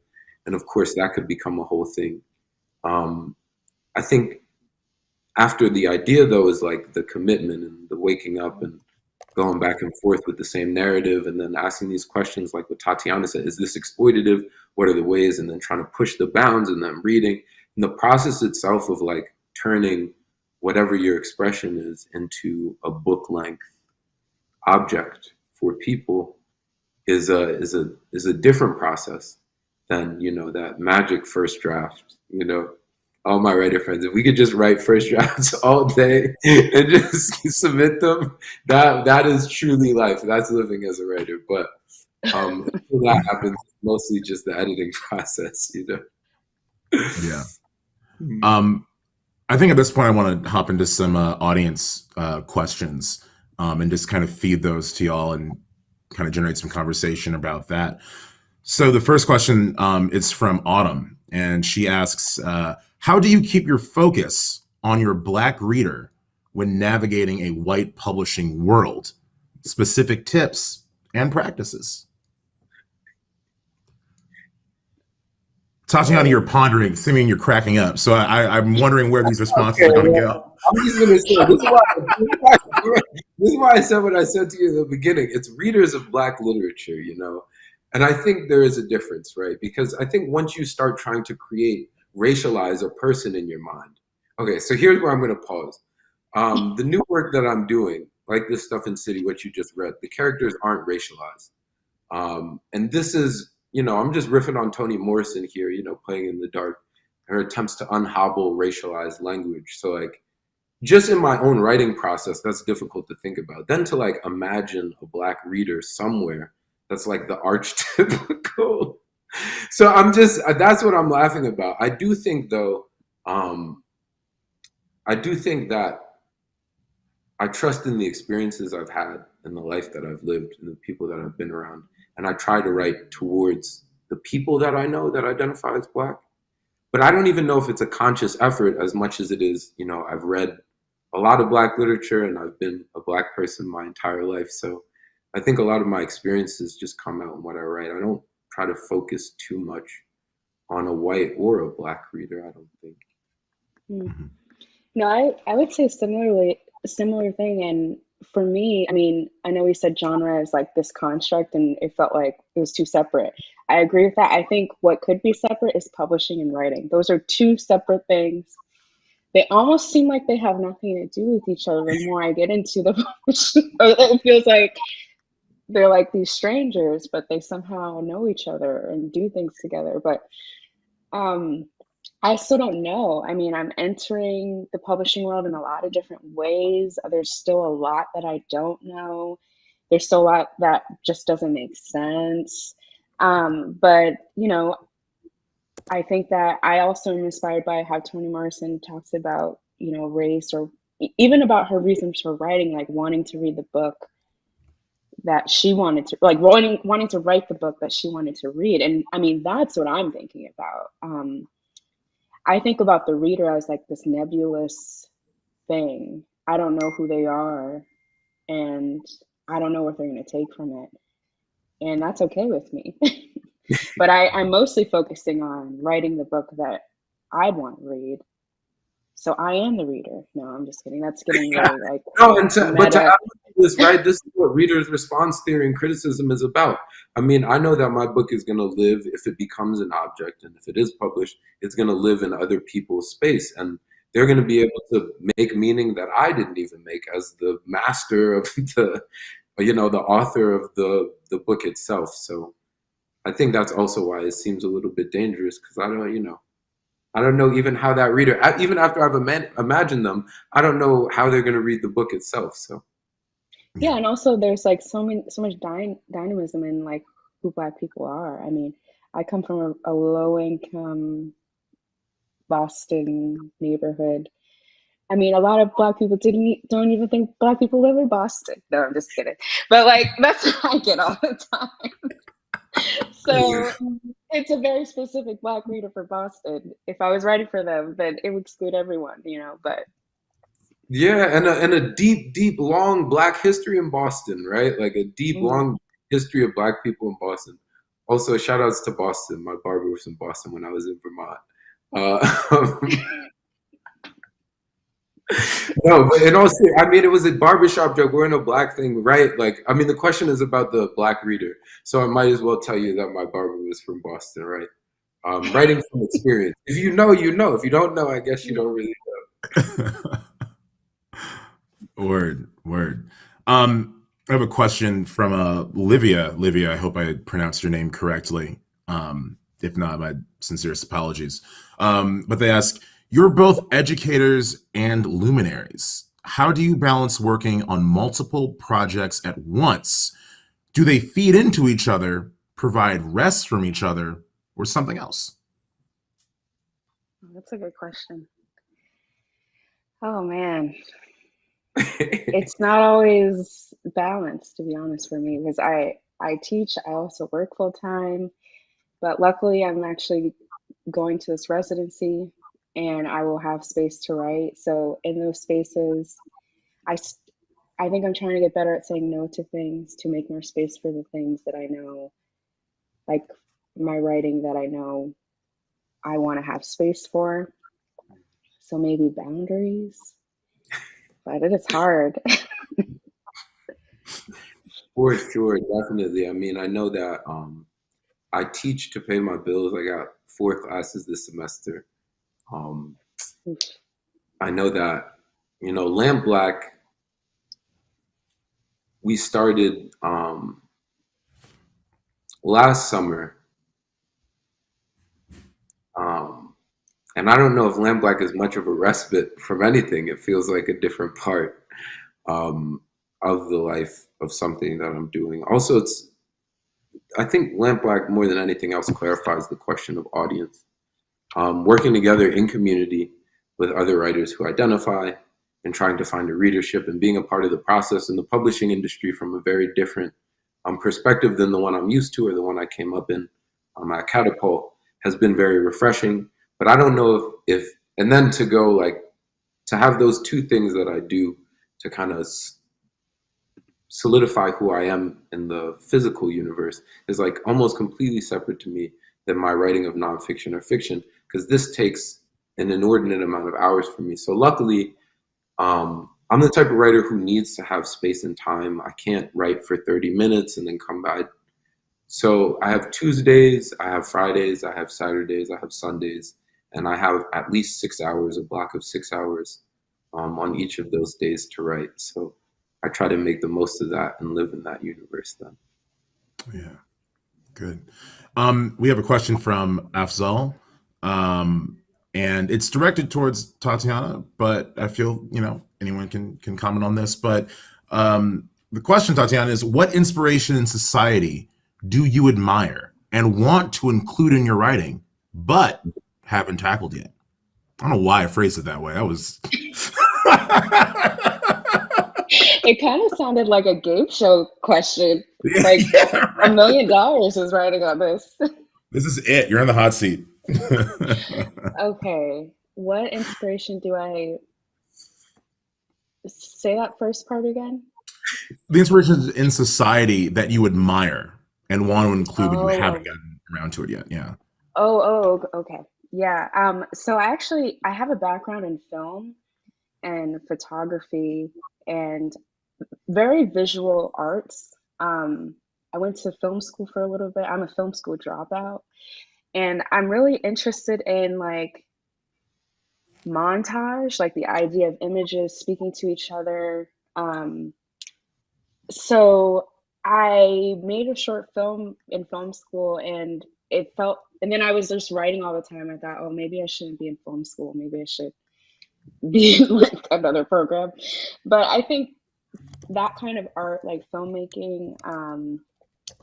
and of course that could become a whole thing. I think after the idea, though, is like the commitment and the waking up and going back and forth with the same narrative, and then asking these questions like what Tatiana said, is this exploitative? What are the ways? And then trying to push the bounds, and then reading. And the process itself of like turning whatever your expression is into a book length object for people is a different process than, that magic first draft. All my writer friends, if we could just write first drafts all day and just submit them, that is truly life. That's living as a writer. But until that happens, mostly just the editing process. Yeah. I think at this point I want to hop into some audience questions and just kind of feed those to y'all and kind of generate some conversation about that. So the first question is from Autumn, and she asks, how do you keep your focus on your Black reader when navigating a white publishing world? Specific tips and practices. Tatiana, you're pondering. Simeon, you're cracking up. So I'm wondering where these responses are going to go. I'm just going to say, this is why I said what I said to you in the beginning. It's readers of Black literature, And I think there is a difference, right? Because I think once you start trying to racialize a person in your mind. Okay, so here's where I'm going to pause. The new work that I'm doing, like this stuff in City, what you just read, the characters aren't racialized. And this is, I'm just riffing on Toni Morrison here, playing in the dark, her attempts to unhobble racialized language. So like, just in my own writing process, that's difficult to think about. Then to like imagine a Black reader somewhere, that's like the archetypical. So that's what I'm laughing about. I do think though, that I trust in the experiences I've had and the life that I've lived and the people that I've been around. And I try to write towards the people that I know that identify as Black. But I don't even know if it's a conscious effort as much as it is, I've read a lot of Black literature and I've been a Black person my entire life. So I think a lot of my experiences just come out in what I write. I don't try to focus too much on a white or a Black reader, I don't think. Mm-hmm. No, I would say similar thing. And for me, I mean, I know we said genre is like this construct and it felt like it was too separate. I agree with that. I think what could be separate is publishing and writing. Those are two separate things. They almost seem like they have nothing to do with each other the more I get into the publishing. It feels like they're like these strangers, but they somehow know each other and do things together. But Um, I still don't know. I mean, I'm entering the publishing world in a lot of different ways. There's still a lot that I don't know. There's still a lot that just doesn't make sense. But, I think that I also am inspired by how Toni Morrison talks about, race or even about her reasons for writing, like wanting to read the book that she wanted to, like wanting to write the book that she wanted to read. And I mean, that's what I'm thinking about. I think about the reader as like this nebulous thing. I don't know who they are, and I don't know what they're going to take from it. And that's okay with me. But I'm mostly focusing on writing the book that I want to read. So I am the reader. No, I'm just kidding. That's getting really like No, but to meta. add to this, right? This is what readers' response theory and criticism is about. I mean, I know that my book is going to live if it becomes an object, and if it is published, it's going to live in other people's space, and they're going to be able to make meaning that I didn't even make as the master of the author of the book itself. So I think that's also why it seems a little bit dangerous, because I don't know even how that reader, even after I've imagined them, I don't know how they're going to read the book itself. So Yeah, and also there's like so much dynamism in like who Black people are. I mean, I come from a low income Boston neighborhood. I mean, a lot of Black people don't even think Black people live in Boston. No, I'm just kidding. But like that's what I get all the time. So it's a very specific Black reader for Boston. If I was writing for them, then it would exclude everyone, But yeah, and a deep, deep, long Black history in Boston, right? Like a deep, mm. long history of Black people in Boston. Also, shout outs to Boston. My barber was in Boston when I was in Vermont. Uh, No, but in all seriousness, I mean, it was a barbershop joke. We're in a Black thing, right? Like, I mean, the question is about the Black reader. So I might as well tell you that my barber was from Boston, right? Writing from experience. If you know, you know. If you don't know, I guess you don't really Word. I have a question from Livia. Livia, I hope I pronounced your name correctly. If not, my sincerest apologies. But they ask, you're both educators and luminaries. How do you balance working on multiple projects at once? Do they feed into each other, provide rest from each other, or something else? That's a good question. Oh man, know. it's not always balanced, to be honest, for me, because I teach, I also work full time, but luckily I'm actually going to this residency and I will have space to write. So in those spaces, I I think I'm trying to get better at saying no to things to make more space for the things that I know, like my writing that I know I want to have space for. So maybe boundaries, but it is hard. For sure, definitely. I mean, I know that I teach to pay my bills. I got 4 classes this semester. Um, I know that, Lampblack, we started last summer. Um, and I don't know if Lampblack is much of a respite from anything. It feels like a different part um, of the life of something that I'm doing. Also, I think Lampblack more than anything else clarifies the question of audience. Working together in community with other writers who identify and trying to find a readership and being a part of the process in the publishing industry from a very different perspective than the one I'm used to or the one I came up in at Catapult has been very refreshing. But I don't know if and then to go like to have those two things that I do to kind of solidify who I am in the physical universe is like almost completely separate to me than my writing of nonfiction or fiction, because this takes an inordinate amount of hours for me. So luckily, I'm the type of writer who needs to have space and time. I can't write for 30 minutes and then come back. So I have Tuesdays, I have Fridays, I have Saturdays, I have Sundays, and I have at least 6 hours, a block of 6 hours on each of those days to write. So I try to make the most of that and live in that universe then. Yeah, good. We have a question from Afzal. And it's directed towards Tatiana, but I feel anyone can comment on this. But the question, Tatiana, is what inspiration in society do you admire and want to include in your writing, but haven't tackled yet? I don't know why I phrased it that way. That was. It kind of sounded like a game show question. Like Yeah, $1 right. million is writing on this. This is it. You're in the hot seat. Okay. What inspiration do I say that first part again? The inspirations in society that you admire and want to include, but you haven't Oh, gotten around to it yet. Yeah. okay. Yeah. So I have a background in film and photography and very visual arts. I went to film school for a little bit. I'm a film school dropout, and I'm really interested in like montage, like the idea of images speaking to each other. So I made a short film in film school, and and then I was just writing all the time. I thought, oh, maybe I shouldn't be in film school. Maybe I should be in like another program. But I think that kind of art, like filmmaking,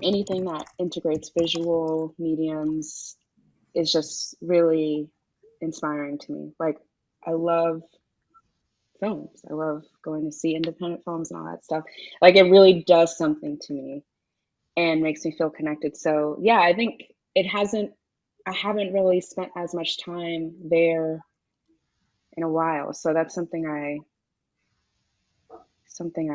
anything that integrates visual mediums is just really inspiring to me. Like, I love films. I love going to see independent films and all that stuff. Like, it really does something to me and makes me feel connected. So, yeah, I think I haven't really spent as much time there in a while. So that's something I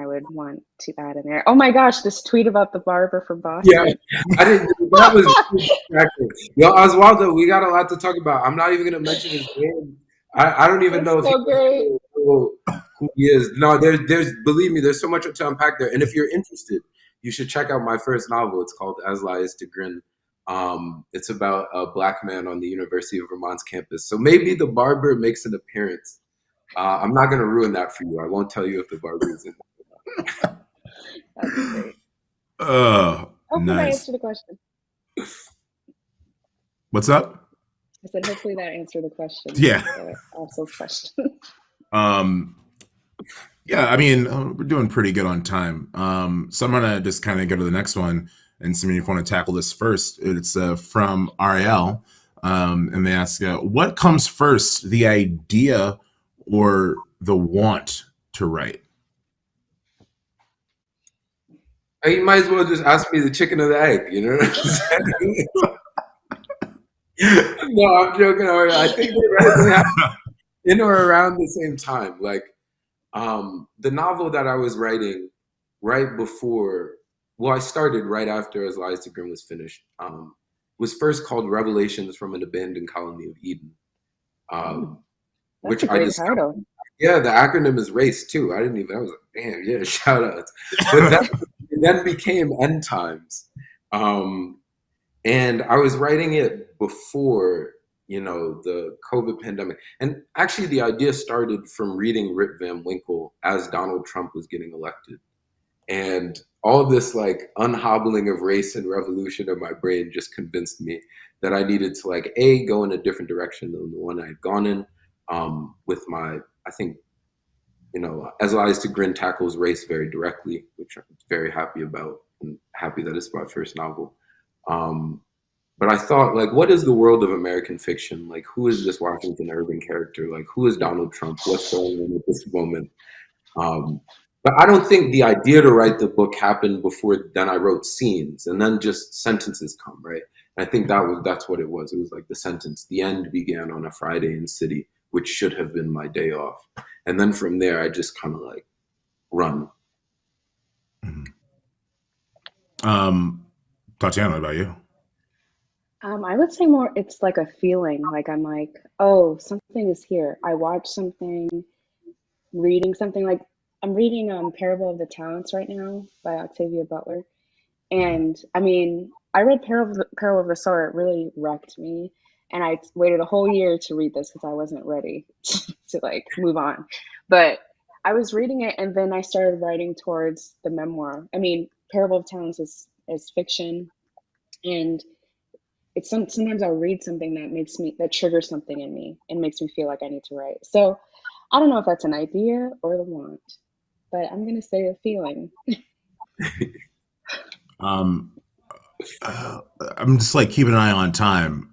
would want to add in there. Oh my gosh, this tweet about the barber from Yeah, Boston. I didn't. That was distracting. Yo, Oswaldo, we got a lot to talk about. I'm not even going to mention his name. I don't even That's know if so great. who he is. No, there's believe me, there's so much to unpack there. And if you're interested, you should check out my first novel. It's called As Lies to Grin. It's about a black man on the University of Vermont's campus. So maybe the barber makes an appearance. I'm not going to ruin that for you. I won't tell you if the barber is in. That'd be great. Oh, Hopefully that nice. answered the question. What's up? I said hopefully that answered the question. Yeah. Also question. Um, yeah, I mean, we're doing pretty good on time. So I'm gonna just kind of go to the next one, and Simeon, if you want to tackle this first, it's from Ariel, and they ask, "What comes first, the idea or the want to write?" You might as well just ask me the chicken or the egg. You know what I'm saying? No, I'm joking. I think they happen in or around the same time. Like the novel that I was writing right before, well, I started right after As Lies to Grim was finished. Was first called Revelations from an Abandoned Colony of Eden, That's which a I great discovered. title. Yeah, the acronym is RACE too. I didn't even. I was like, damn, yeah, shout outs. But that it then became End Times. And I was writing it before, the COVID pandemic. And actually, the idea started from reading Rip Van Winkle as Donald Trump was getting elected. And all this like unhobbling of race and revolution in my brain just convinced me that I needed to like go in a different direction than the one I had gone in. With my, I think, As Lies to Grin tackles race very directly, which I'm very happy about, and happy that it's my first novel. But I thought, like, what is the world of American fiction? Like, who is this Washington Irving character? Like, who is Donald Trump? What's going on at this moment? Um, but I don't think the idea to write the book happened before then. I wrote scenes, and then just sentences come, right? And I think that's what it was. It was like the sentence, the end began on a Friday in city, which should have been my day off. And then from there, I just kind of like run. Tatiana, what about you? I would say more it's like a feeling. Like I'm like, oh, something is here. I watch something, reading something like I'm reading Parable of the Talents right now by Octavia Butler. And I mean, I read Peril of the Sower. It really wrecked me. And I waited a whole year to read this because I wasn't ready to like move on. But I was reading it and then I started writing towards the memoir. I mean, Parable of Talents is fiction. And sometimes I'll read something that triggers something in me and makes me feel like I need to write. So I don't know if that's an idea or the want, but I'm gonna say a feeling. Um, I'm just like keeping an eye on time.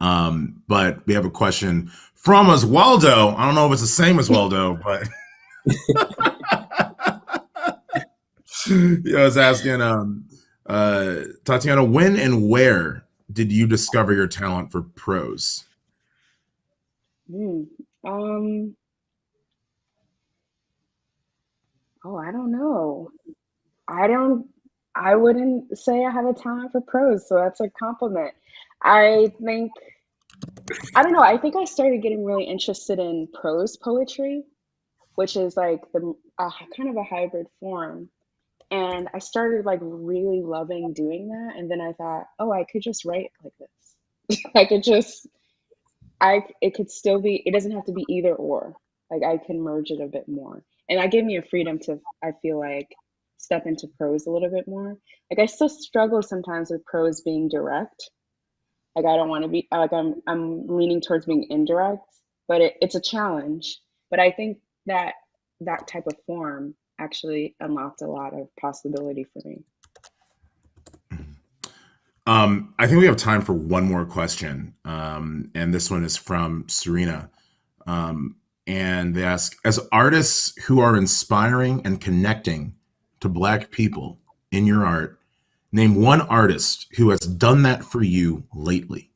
But we have a question from Oswaldo. I don't know if it's the same as Waldo, but I was asking Tatiana, when and where did you discover your talent for prose? Hmm. Um. Oh, I don't know. I don't. I wouldn't say I have a talent for prose, so that's a compliment. I think I don't know. I think I started getting really interested in prose poetry, which is like kind of a hybrid form. And I started like really loving doing that. And then I thought, oh, I could just write like this. I could just, it could still be, it doesn't have to be either or. Like I can merge it a bit more. And that gave me a freedom to, I feel like, step into prose a little bit more. Like I still struggle sometimes with prose being direct. Like I don't want to be like I'm leaning towards being indirect, but it's a challenge. But I think that that type of form actually unlocked a lot of possibility for me. I think we have time for one more question. And this one is from Serena. And they ask, as artists who are inspiring and connecting to Black people in your art, name one artist who has done that for you lately.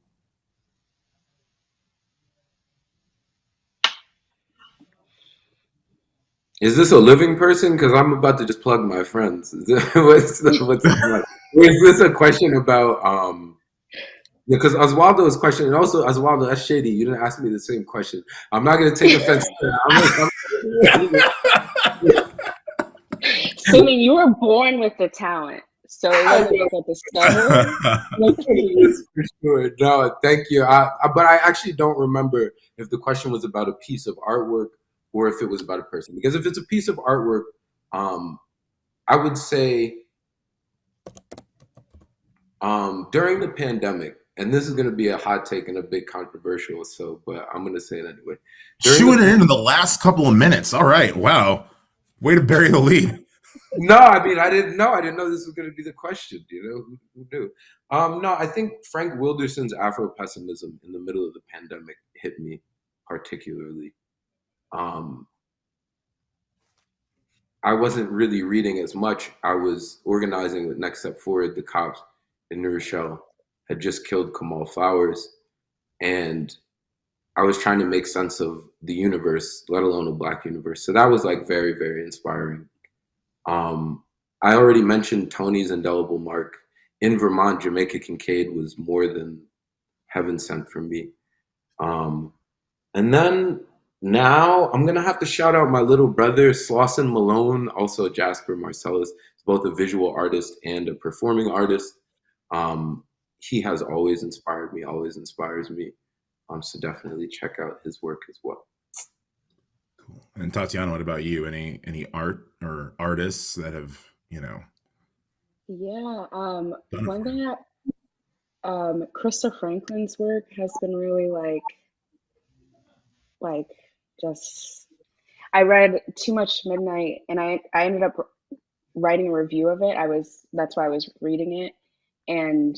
Is this a living person? Because I'm about to just plug my friends. Is this a question about because Oswaldo is questioning, and also Oswaldo, that's shady. You didn't ask me the same question. I'm not gonna take offense to that. Simeon, you were born with the talent, so it wasn't like a discovery. For sure. No, thank you. But I actually don't remember if the question was about a piece of artwork or if it was about a person. Because if it's a piece of artwork, I would say during the pandemic, and this is going to be a hot take and a bit controversial, so but I'm going to say it anyway. Chewing it into the last couple of minutes. All right. Wow. Way to bury the lead. No, I mean, I didn't know this was going to be the question. You know, who knew? No, I think Frank Wilderson's Afro-pessimism in the middle of the pandemic hit me particularly. I wasn't really reading as much. I was organizing with Next Step Forward. The cops in New Rochelle had just killed Kamal Flowers, and I was trying to make sense of the universe, let alone a Black universe. So that was like very, very inspiring. I already mentioned Tony's indelible mark. In Vermont, Jamaica Kincaid was more than heaven sent for me. And then now I'm going to have to shout out my little brother, Slauson Malone, also Jasper Marsalis. He's both a visual artist and a performing artist. He has always inspired me, always inspires me. So definitely check out his work as well. Cool. And Tatiana, what about you? Any art or artists that have, Yeah, one thing that Krista Franklin's work has been really like just I read Too Much Midnight and I ended up writing a review of it. That's why I was reading it, and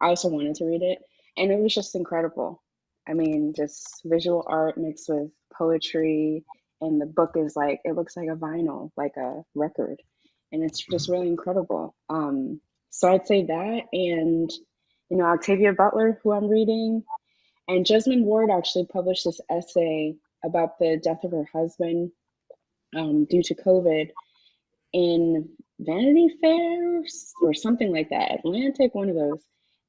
I also wanted to read it, and it was just incredible. I mean, just visual art mixed with poetry, and the book is like it looks like a vinyl, like a record, and it's just really incredible. So I'd say that, and Octavia Butler, who I'm reading, and Jesmyn Ward actually published this essay about the death of her husband due to COVID in Vanity Fair or something like that, Atlantic, one of those.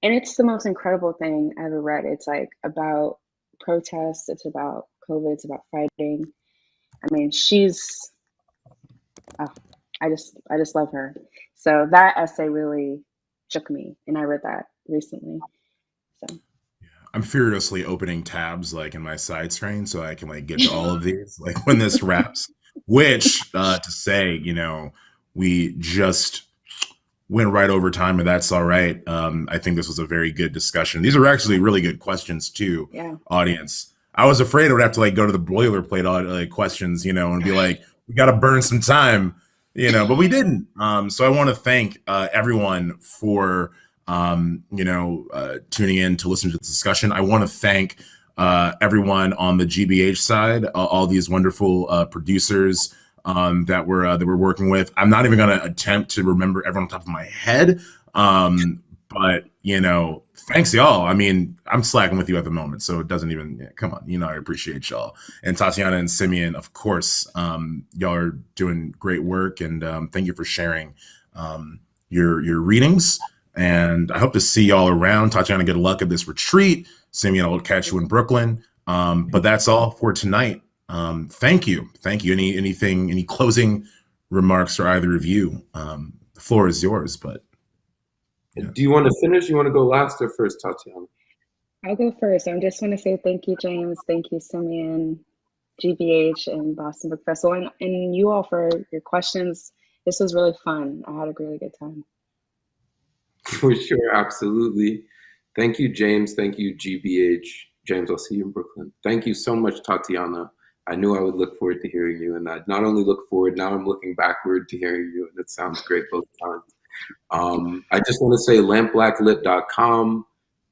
And it's the most incredible thing I ever read. It's like about protests, it's about COVID, it's about fighting. I mean, I just love her. So that essay really shook me, and I read that recently. So I'm furiously opening tabs like in my side screen so I can like get to all of these like when this wraps. Which to say, we just went right over time, and that's all right. I think this was a very good discussion. These are actually really good questions too, Yeah. audience. I was afraid I would have to like go to the boilerplate like questions, and be like, we got to burn some time, but we didn't. So I want to thank everyone for tuning in to listen to this discussion. I want to thank everyone on the GBH side, all these wonderful producers that we're working with. I'm not even going to attempt to remember everyone on top of my head, but thanks y'all. I mean, I'm slacking with you at the moment, so it doesn't even come on. I appreciate y'all, and Tatiana and Simeon, of course. Y'all are doing great work, and thank you for sharing your readings. And I hope to see y'all around. Tatiana, good luck at this retreat. Simeon, I'll catch you in Brooklyn. But that's all for tonight. Thank you. Any closing remarks for either of you? The floor is yours, but. Yeah. Do you want to finish? You want to go last or first, Tatiana? I'll go first. I just want to say thank you, James. Thank you, Simeon, GBH, and Boston Book Festival, and you all for your questions. This was really fun. I had a really good time. For sure, absolutely. Thank you, James. Thank you, GBH. James, I'll see you in Brooklyn. Thank you so much, Tatiana. I knew I would look forward to hearing you, and I not only look forward, now I'm looking backward to hearing you, and it sounds great both times. I just want to say lampblacklit.com.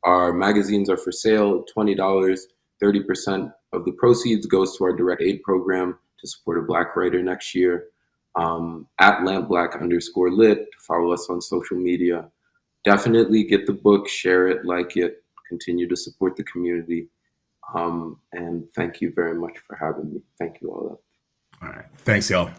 Our magazines are for sale, $20. 30% of the proceeds goes to our direct aid program to support a Black writer next year. At lampblack_lit, follow us on social media. Definitely get the book, share it, like it, continue to support the community. And thank you very much for having me. Thank you all. All right. Thanks, y'all.